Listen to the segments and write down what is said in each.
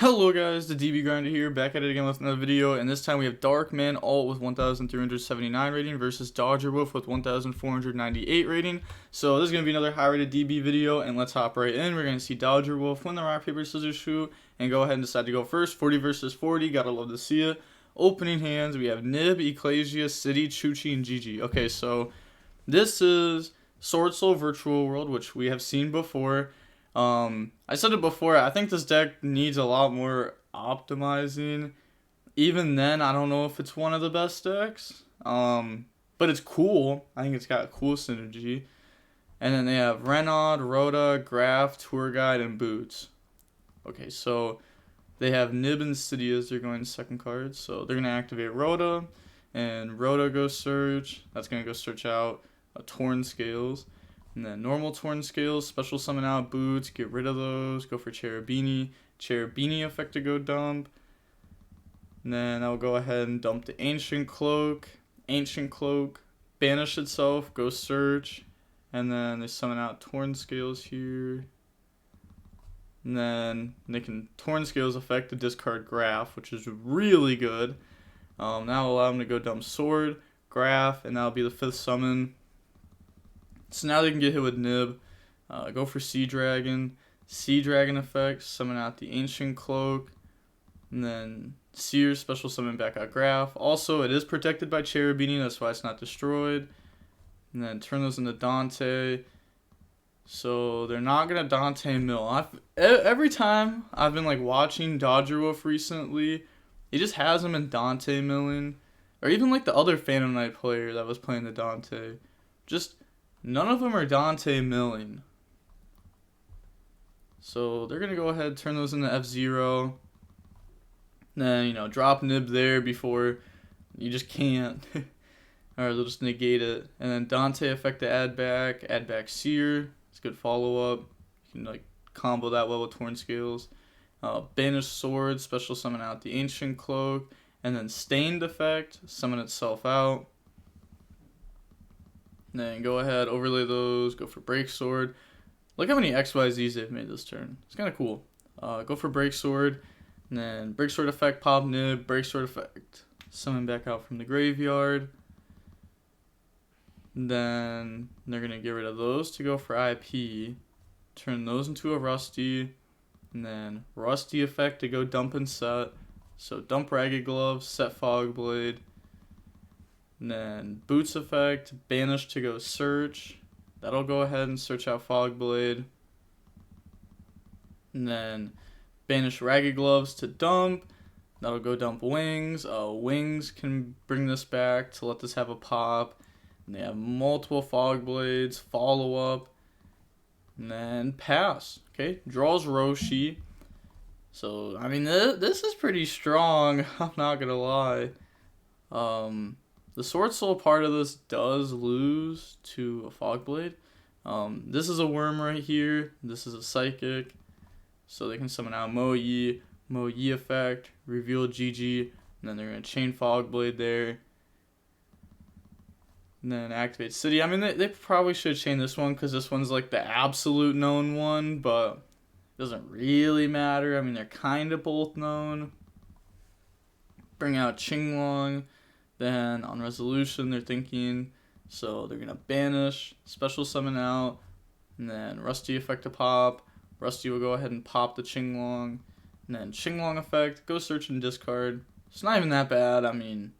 Hello guys, the DB Grinder here, back at it again with another video, and this time we have Darkman Alt with 1,379 rating versus Dodger Wolf with 1,498 rating. So this is going to be another high rated DB video, and let's hop right in. We're going to see Dodger Wolf win the rock, paper, scissors, shoot, and go ahead and decide to go first. 40 versus 40, gotta love to see it. Opening hands, we have Nib, Ecclesia, City, Chuchi, and Gigi. Okay, so this is SwordSoul Virtual World, which we have seen before. I said it before, I think this deck needs a lot more optimizing. Even then, I don't know if it's one of the best decks. But it's cool. I think it's got cool synergy. And then they have Renaud, Rhoda, Graf, Tour Guide, and Boots. Okay, so they have Nib and City as they're going second cards. So they're going to activate Rhoda, and Rhoda goes search. That's going to go search out Torn Scales. And then normal Torn Scales, special summon out Boots, get rid of those, go for Cherubini. Cherubini effect to go dump. And then I'll go ahead and dump the Ancient Cloak. Ancient Cloak, banish itself, go search. And then they summon out Torn Scales here. And then they can Torn Scales effect to discard Graf, which is really good. That'll allow them to go dump Sword, Graf, and that'll be the 5th summon. So now they can get hit with Nib, go for Sea Dragon effect, summon out the Ancient Cloak, and then Seer, special summon back out Graf. Also, it is protected by Cherubini, that's why it's not destroyed. And then turn those into Dante. So they're not going to Dante Mill. Every time I've been like watching Dodger Wolf recently, he just has them in Dante Milling. Or even like the other Phantom Knight player that was playing the Dante. Just none of them are Dante Milling. So they're going to go ahead, turn those into F-Zero. Then, drop Nib there before you just can't. Or they'll just negate it. And then Dante effect to add back Seer. It's a good follow-up. You can combo that well with Torn Scales. Banish Sword, special summon out the Ancient Cloak. And then Stained effect, summon itself out. Then go ahead, overlay those, go for Break Sword. Look how many XYZs they've made this turn. It's kind of cool. Go for Break Sword, and then Break Sword effect, pop Nib, Break Sword effect, summon back out from the graveyard. And then they're going to get rid of those to go for IP, turn those into a Rusty, and then Rusty effect to go dump and set. So dump Ragged Glove, set Fog Blade. And then Boots effect, banish to go search. That'll go ahead and search out Fog Blade. And then banish Ragged Gloves to dump. That'll go dump Wings. Wings can bring this back to let this have a pop. And they have multiple Fog Blades, follow up. And then pass. Okay, draws Roshi. So, I mean, this is pretty strong. I'm not going to lie. The SwordSoul part of this does lose to a Fog Blade. This is a Worm right here. This is a Psychic. So they can summon out Mo Yi effect, reveal Gigi, and then they're going to chain Fog Blade there. And then activate City. I mean, they probably should chain this one because this one's like the absolute known one, but it doesn't really matter. I mean, they're kind of both known. Bring out Qinglong. Then on resolution, they're thinking, so they're going to banish, special summon out, and then Rusty effect to pop. Rusty will go ahead and pop the Qinglong, and then Qinglong effect, go search and discard. It's not even that bad. I mean,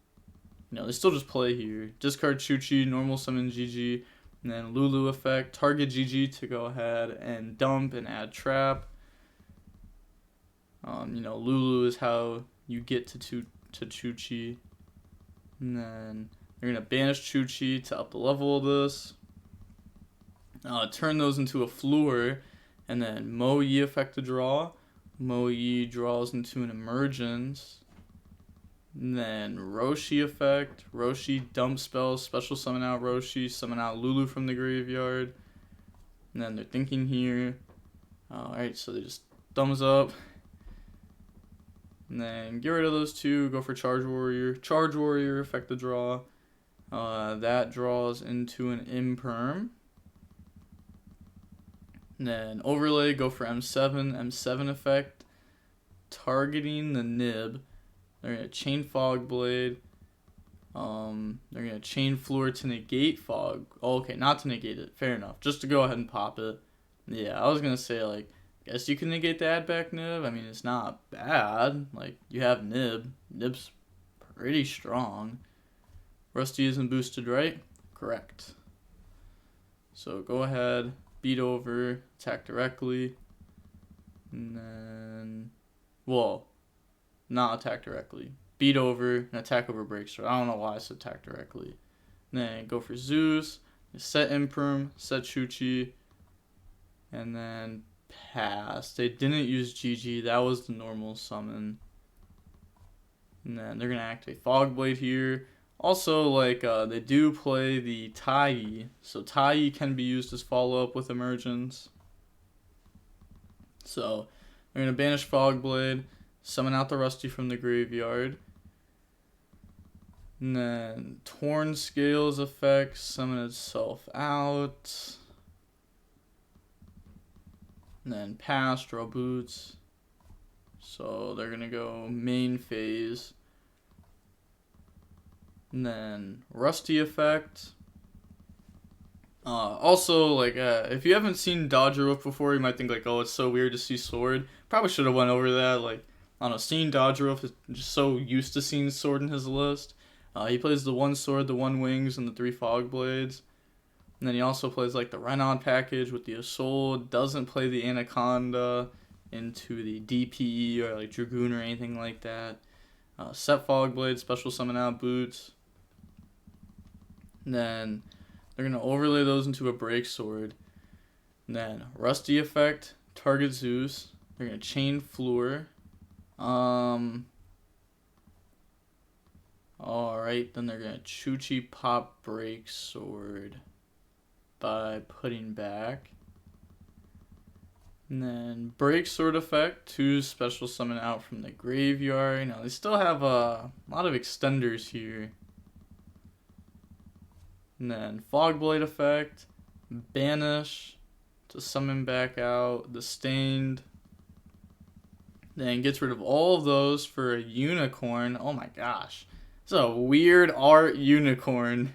they still just play here. Discard Chuchi, normal summon Gigi, and then Lulu effect, target Gigi to go ahead and dump and add trap. Lulu is how you get to Chuchi. And then you're going to banish Chuchi to up the level of this. Turn those into a Floor. And then Mo Yi effect to draw. Mo Yi draws into an Emergence. And then Roshi effect. Roshi dump spells. Special summon out Roshi. Summon out Lulu from the graveyard. And then they're thinking here. Alright, so they just thumbs up. And then get rid of those two, go for Charge Warrior. Charge Warrior, effect to draw. That draws into an Imperm. And then overlay, go for M7 effect. targeting the nib. They're going to chain Fog Blade. They're going to chain Floor to negate Fog. Oh, okay, not to negate it. Fair enough. Just to go ahead and pop it. Yeah, I was going to say, like, guess you can negate the add back nib. I mean, it's not bad. Like, you have nib. Nib's pretty strong. Rusty isn't boosted, right? Correct. So go ahead, beat over, attack directly. And then, well, not attack directly. Beat over and attack over Breaksword. I don't know why I said attack directly. And then go for Zeus, set Imperm, set Chuchi, and then pass. They didn't use GG. That was the normal summon. And then they're going to activate Fog Blade here. Also, like, they do play the Tai, so Tai can be used as follow-up with Emergence. So, they're going to banish Fog Blade, summon out the Rusty from the graveyard. And then, Torn Scales effect, summon itself out. And then, pass, draw boots. So, they're going to go main phase. And then Rusty effect. Also, like, if you haven't seen Dodger before, you might think, like, oh, it's so weird to see Sword. Probably should have went over that. Like, I don't know, seeing Dodger is just so used to seeing Sword in his list. He plays the 1 Sword, the 1 Wings, and the 3 Fog Blades. And then he also plays, like, the Renon package with the Yosores. Doesn't play the Anaconda into the DPE or, like, Dragoon or anything like that. Set Fog Blade, special summon out boots. And then they're going to overlay those into a Break Sword. And then Rusty effect, target Zeus. They're going to chain Floor. Alright, then they're going to Chuchi pop Break Sword by putting back. And then Break Sword effect, 2 special summon out from the graveyard. Now they still have a lot of extenders here. And then Fog Blade effect, banish to summon back out the Stained. Then gets rid of all of those for a unicorn. Oh my gosh. It's a weird art unicorn.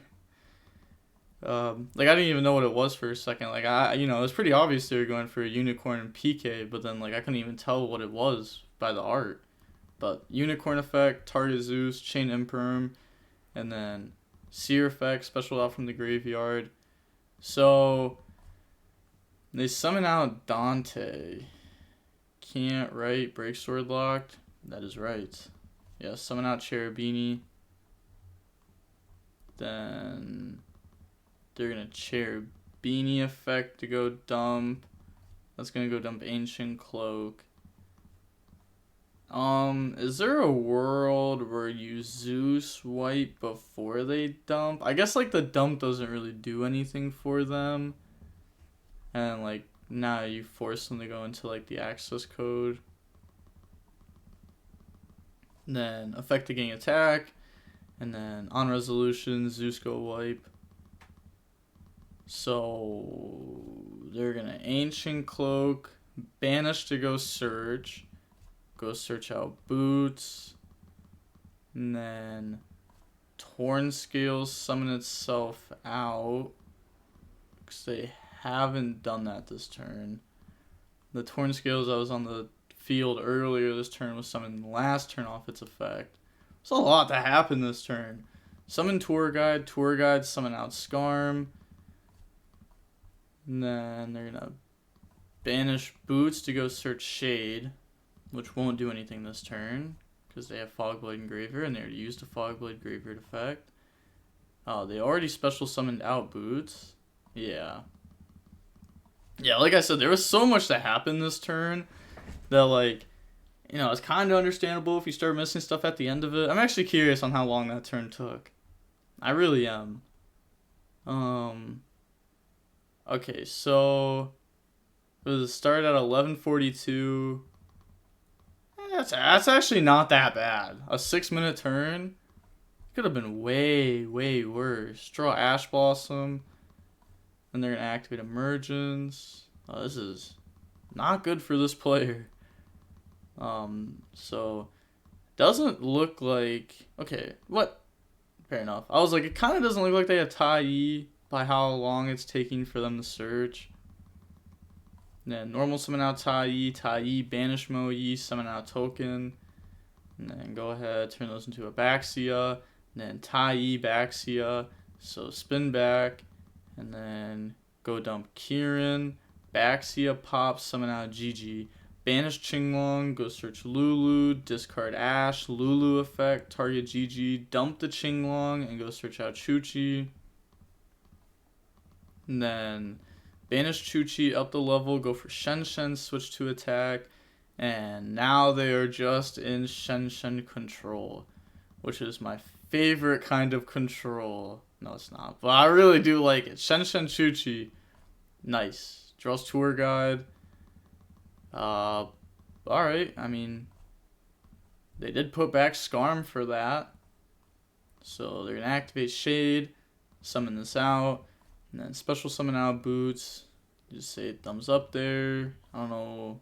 Like, I didn't even know what it was for a second. Like, it was pretty obvious they were going for a unicorn and PK, but then, like, I couldn't even tell what it was by the art. But unicorn effect, target Zeus, chain Imperm, and then Seer effect, special out from the graveyard. So, they summon out Dante. Can't, right? Break Sword locked. That is right. Yeah, summon out Cherubini. Then they're going to Cherubini effect to go dump. That's going to go dump Ancient Cloak. Is there a world where you Zeus wipe before they dump? I guess, like, the dump doesn't really do anything for them. And, like, now you force them to go into, like, the access code. And then effect to gain attack. And then on resolution, Zeus go wipe. So they're gonna Ancient Cloak, banish to go search. Go search out boots. And then Torn Scales summon itself out. Because they haven't done that this turn. The Torn Scales that was on the field earlier this turn was summoned last turn off its effect. There's a lot to happen this turn. Summon Tour Guide summon out Skarm. And then they're going to banish Boots to go search Shade, which won't do anything this turn because they have Fogblade Engraver and they already used a Fogblade Graveyard effect. Oh, they already special summoned out Boots. Yeah. Yeah, like I said, there was so much that happened this turn that, like, it's kind of understandable if you start missing stuff at the end of it. I'm actually curious on how long that turn took. I really am. Okay, so it was started at 11:42. That's actually not that bad. A 6-minute turn could have been way, way worse. Draw Ash Blossom. Then they're going to activate Emergence. Oh, this is not good for this player. So doesn't look like, okay, what? Fair enough. I was like, it kind of doesn't look like they have Tai by how long it's taking for them to search. And then normal summon out Tai, banish Mo Yi, summon out token. And then go ahead, turn those into a Baxia. And then Tai, Baxia. So spin back. And then go dump Kieran. Baxia pop, summon out GG. Banish Qinglong, go search Lulu, discard Ash, Lulu effect, target GG, dump the Qinglong, and go search out Chuchi. And then banish Chuchi, up the level, go for Shen, switch to attack. And now they are just in Shen control, which is my favorite kind of control. No, it's not, but I really do like it. Shen Chuchi, nice. Draws tour guide. Alright, I mean, they did put back Skarm for that. So they're going to activate Shade, summon this out, and then special summon out Boots. Just say thumbs up there. I don't know.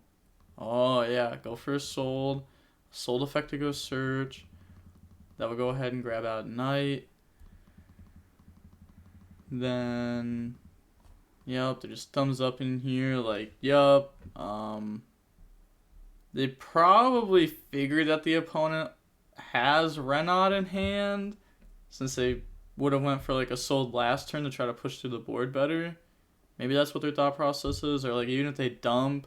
Oh, yeah, go for a Sold. Sold effect to go search. That will go ahead and grab out Knight. Then, yep, they're just thumbs up in here, like, yup. They probably figured that the opponent has Renaud in hand, since they would have went for like a Sold last turn to try to push through the board better. Maybe that's what their thought process is, or like even if they dump,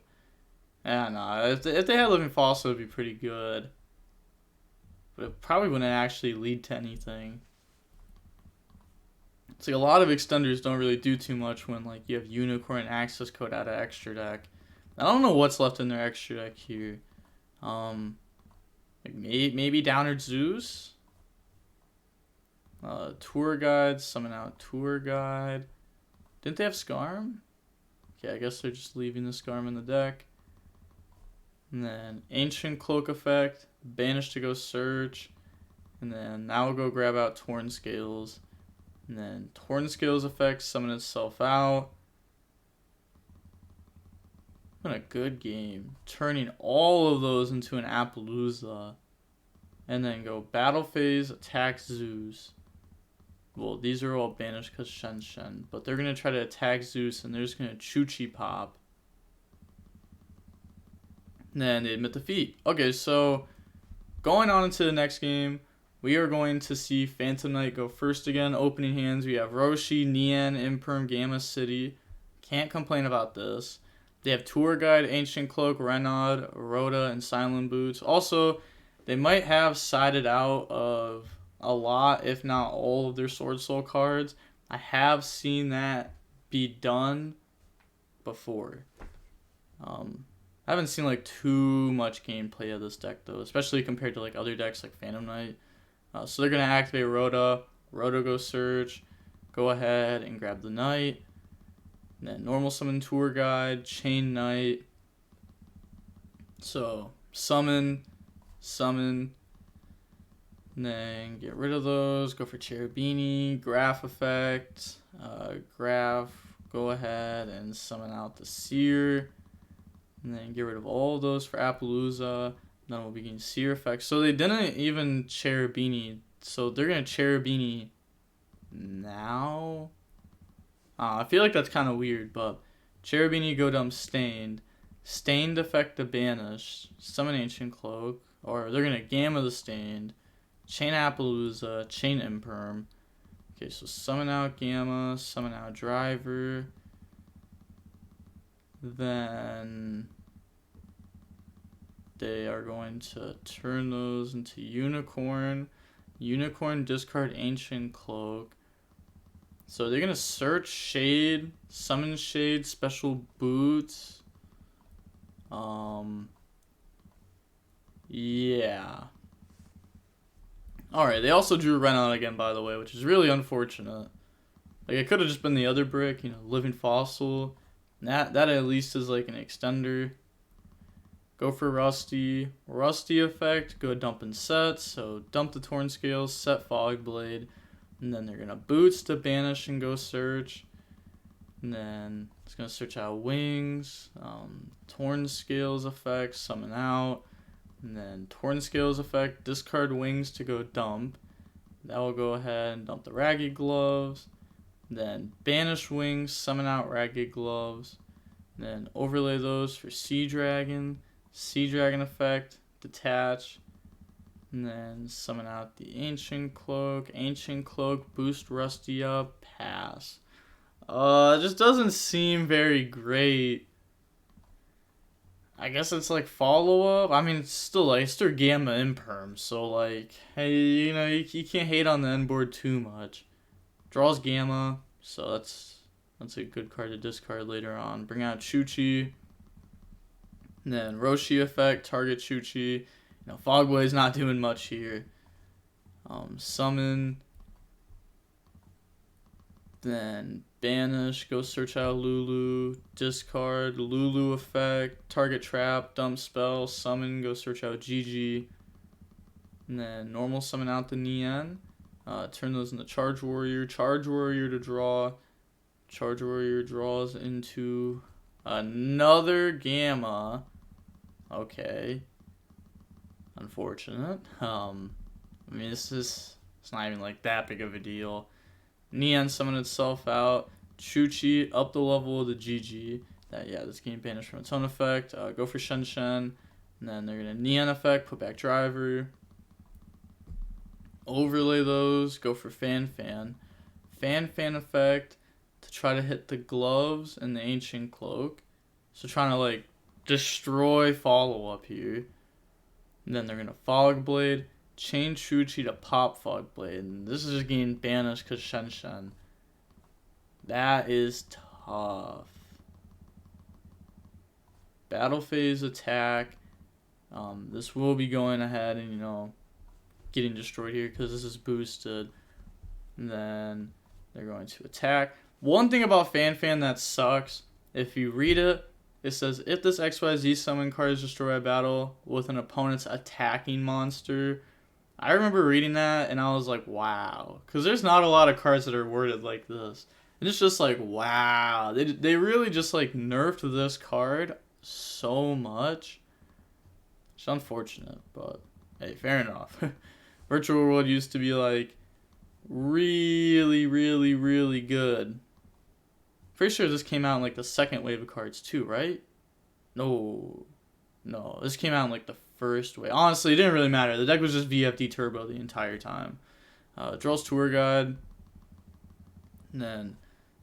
if they had Living Fossil, it would be pretty good. But it probably wouldn't actually lead to anything. It's like a lot of extenders don't really do too much when like you have Unicorn access code out of extra deck. I don't know what's left in their extra deck here. Like maybe Downard Zeus. Tour guide, summon out tour guide. Didn't they have Skarm? Okay, I guess they're just leaving the Skarm in the deck. And then Ancient Cloak effect, banish to go search. And then now we'll go grab out Torn Scales. And then Torn Scales effect, summon itself out. Been a good game. Turning all of those into an Appaloosa. And then go Battle Phase, attack Zeus. Well, these are all banished because Shen. But they're going to try to attack Zeus and they're just going to Chuchi pop. And then they admit defeat. Okay, so going on into the next game, we are going to see Phantom Knight go first again. Opening hands, we have Roshi, Nian, Imperm, Gamma City. Can't complain about this. They have Tour Guide, Ancient Cloak, Renaud, Rhoda, and Silent Boots. Also, they might have sided out of a lot, if not all, of their SwordSoul cards. I have seen that be done before. I haven't seen like too much gameplay of this deck though, especially compared to like other decks like Phantom Knight. So they're gonna activate Rhoda. Rhoda go search. Go ahead and grab the Knight. And then normal summon Tour Guide, Chain Knight. So summon, and then get rid of those. Go for Cherubini, Graph effect, Graph. Go ahead and summon out the Seer, and then get rid of all of those for Appaloosa. Then we'll begin Seer effect. So they didn't even Cherubini, so they're gonna Cherubini now. I feel like that's kind of weird, but Cherubini go dump Stained. Stained effect to banish. Summon Ancient Cloak. Or they're going to Gamma the Stained. Chain Appaloosa. Chain Imperm. Okay, so summon out Gamma. Summon out Driver. Then they are going to turn those into Unicorn. Unicorn, discard Ancient Cloak. So they're going to search Shade, summon Shade, special Boots. Yeah. Alright, they also drew Renaud again, by the way, which is really unfortunate. Like, it could have just been the other brick, Living Fossil. That at least is like an extender. Go for Rusty. Rusty effect, go dump and set. So dump the Torn Scales, set Fog Blade. And then they're going to Boots to banish and go search. And then it's going to search out Wings. Torn Scales effect, summon out. And then Torn Scales effect, discard wings to go dump. That will go ahead and dump the Ragged Gloves. Then banish wings, summon out Ragged Gloves. Then overlay those for Sea Dragon effect, detach. And then summon out the Ancient Cloak, boost Rusty up, pass. It just doesn't seem very great. I guess it's like follow-up. I mean, it's still like, it's still Gamma Imperm, so like, hey, you know, you can't hate on the end board too much. Draws Gamma, so that's a good card to discard later on. Bring out Chuchi. And then Roshi effect, target Chuchi. You know, Fogboy's not doing much here. Summon. Then banish, go search out Lulu, discard, Lulu effect, target trap, dump spell, summon, go search out Gigi. And then normal summon out the Nian. Turn those into Charge Warrior to draw. Charge Warrior draws into another Gamma. Okay. Unfortunate. I mean, it's not even like that big of a deal. Neon summon itself out. Chuchi up the level of the GG. This game banished from its own effect. Go for Shen Shen. And then they're going to Neon effect, put back Driver. Overlay those, go for Fan Fan. Fan Fan effect to try to hit the gloves and the Ancient Cloak. So trying to like destroy follow up here. And then they're going to Fog Blade. Chain Chuchi to pop Fog Blade. And this is just getting banished because Shen Shen. That is tough. Battle phase attack. This will be going ahead and, you know, getting destroyed here because this is boosted. And then they're going to attack. One thing about Fan Fan that sucks, if you read it, it says if this XYZ summon card is destroyed by battle with an opponent's attacking monster. I remember reading that and I was like, wow. Because there's not a lot of cards that are worded like this. And it's just like, wow. They really just like nerfed this card so much. It's unfortunate, but hey, fair enough. Virtual World used to be like really, really, really good. Pretty sure this came out in like the second wave of cards too, right? No, this came out in like the first wave. Honestly, it didn't really matter. The deck was just VFD Turbo the entire time. Draws Tour Guide. And then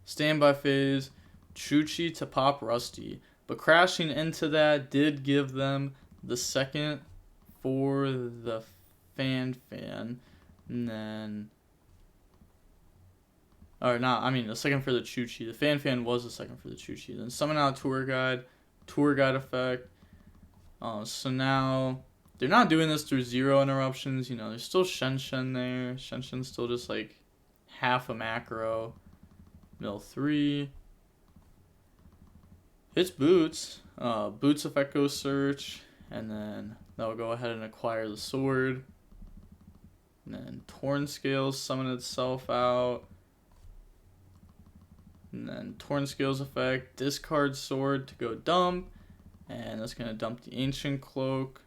Standby Phase, Chuchi to pop Rusty. But crashing into that did give them the second for the Fan Fan. And then... Or not, I mean the second for the Chuchi. The Fan Fan was the second for the Chuchi. Then summon out Tour Guide effect. So now they're not doing this through 0 interruptions. You know, there's still Shen Shen there. Shen Shen's still just like half a macro. Mill 3. Hits Boots. Boots effect goes search. And then that'll go ahead and acquire the sword. And then Torn Scales summon itself out. And then Torn Scales effect, discard sword to go dump. And that's going to dump the Ancient Cloak.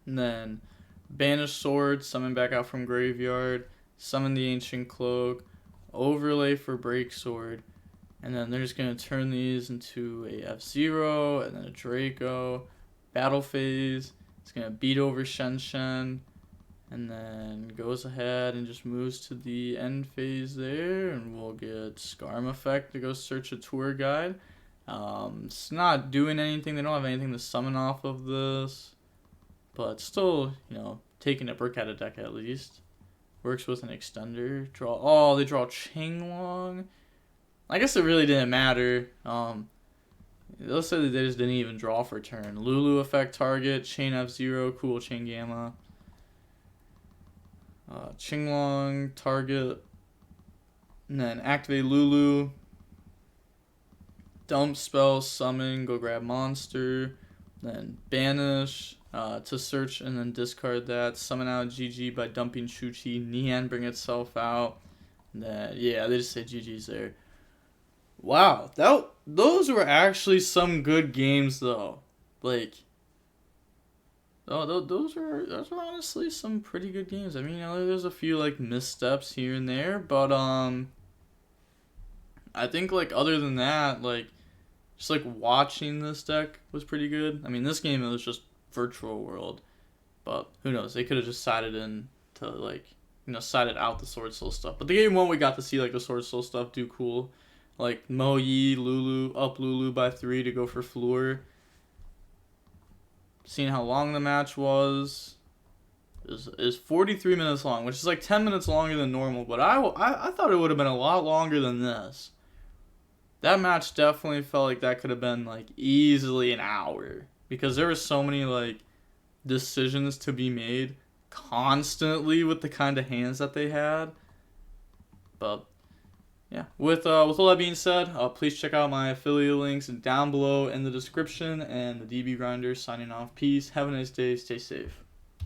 And then banish sword, summon back out from graveyard. Summon the Ancient Cloak. Overlay for break sword. And then they're just going to turn these into a F-Zero and then a Draco. Battle phase. It's going to beat over Shen Shen. And then goes ahead and just moves to the end phase there. And we'll get Scarm effect to go search a tour guide. It's not doing anything. They don't have anything to summon off of this. But still, you know, taking a brick out of deck at least. Works with an extender. They draw Qinglong. I guess it really didn't matter. Let's say that they just didn't even draw for turn. Lulu effect target. Chain F-Zero. Cool. Chain Gamma. Qinglong target. And then activate Lulu. Dump spell. Summon. Go grab monster. Then banish. To search and then discard that. Summon out GG by dumping Chuchi. Nian bring itself out. And then, yeah, they just say GG's there. Wow, those were actually some good games though. Like, Oh, those are honestly some pretty good games. I mean, there's a few like missteps here and there, but I think like other than that, like just like watching this deck was pretty good. I mean, this game it was just virtual world, but who knows? They could have just sided in to like sided out the SwordSoul stuff. But the game one we got to see like the SwordSoul stuff do cool, like Mo Yi Lulu up Lulu by 3 to go for Floor. Seeing how long the match was is 43 minutes long, which is like 10 minutes longer than normal. But I thought it would have been a lot longer than this. That match definitely felt like that could have been like easily an hour because there were so many like decisions to be made constantly with the kind of hands that they had. But yeah, with all that being said, please check out my affiliate links down below in the description, and the DB Grinder signing off. Peace. Have a nice day. Stay safe.